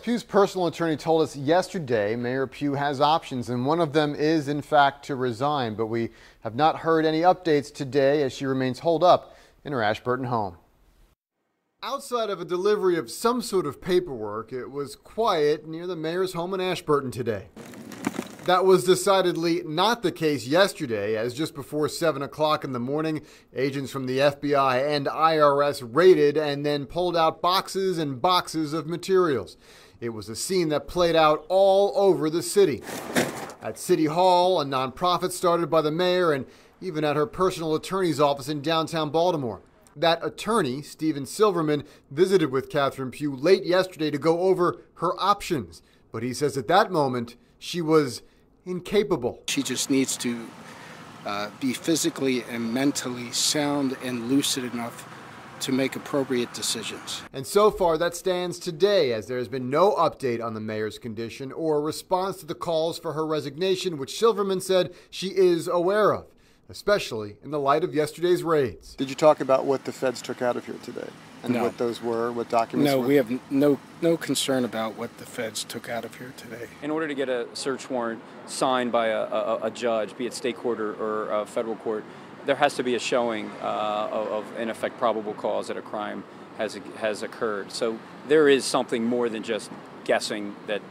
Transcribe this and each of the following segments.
Pugh's personal attorney told us yesterday Mayor Pugh has options, and one of them is, in fact, to resign. But we have not heard any updates today as she remains holed up in her Ashburton home. Outside of a delivery of some sort of paperwork, it was quiet near the mayor's home in Ashburton today. That was decidedly not the case yesterday, as just before 7 o'clock in the morning, agents from the FBI and IRS raided and then pulled out boxes and boxes of materials. It was a scene that played out all over the city. At City Hall, a nonprofit started by the mayor, and even at her personal attorney's office in downtown Baltimore. That attorney, Stephen Silverman, visited with Catherine Pugh late yesterday to go over her options. But he says at that moment, she was incapable. She just needs to be physically and mentally sound and lucid enough to make appropriate decisions. And so far that stands today, as there has been no update on the mayor's condition or response to the calls for her resignation, which Silverman said she is aware of, especially in the light of yesterday's raids. Did you talk about what the feds took out of here today? And no. What those were, what documents were? No, we have no concern about what the feds took out of here today. In order to get a search warrant signed by a judge, be it state court or federal court, there has to be a showing of, in effect, probable cause that a crime has occurred. So there is something more than just guessing that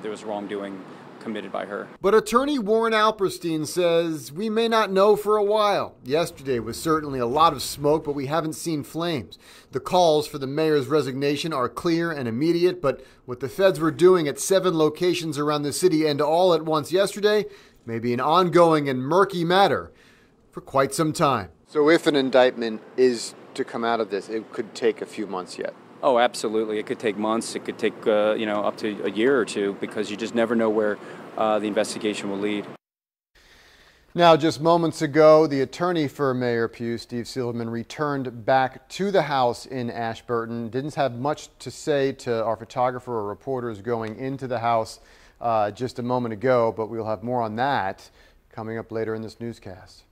there was wrongdoing committed by her. But attorney Warren Alperstein says we may not know for a while. Yesterday was certainly a lot of smoke, but we haven't seen flames. The calls for the mayor's resignation are clear and immediate, but what the feds were doing at 7 locations around the city and all at once yesterday may be an ongoing and murky matter for quite some time. So if an indictment is to come out of this, it could take a few months yet. Oh, absolutely. It could take months. It could take, up to a year or two, because you just never know where the investigation will lead. Now, just moments ago, the attorney for Mayor Pugh, Steve Silverman, returned back to the house in Ashburton. Didn't have much to say to our photographer or reporters going into the house just a moment ago, but we'll have more on that coming up later in this newscast.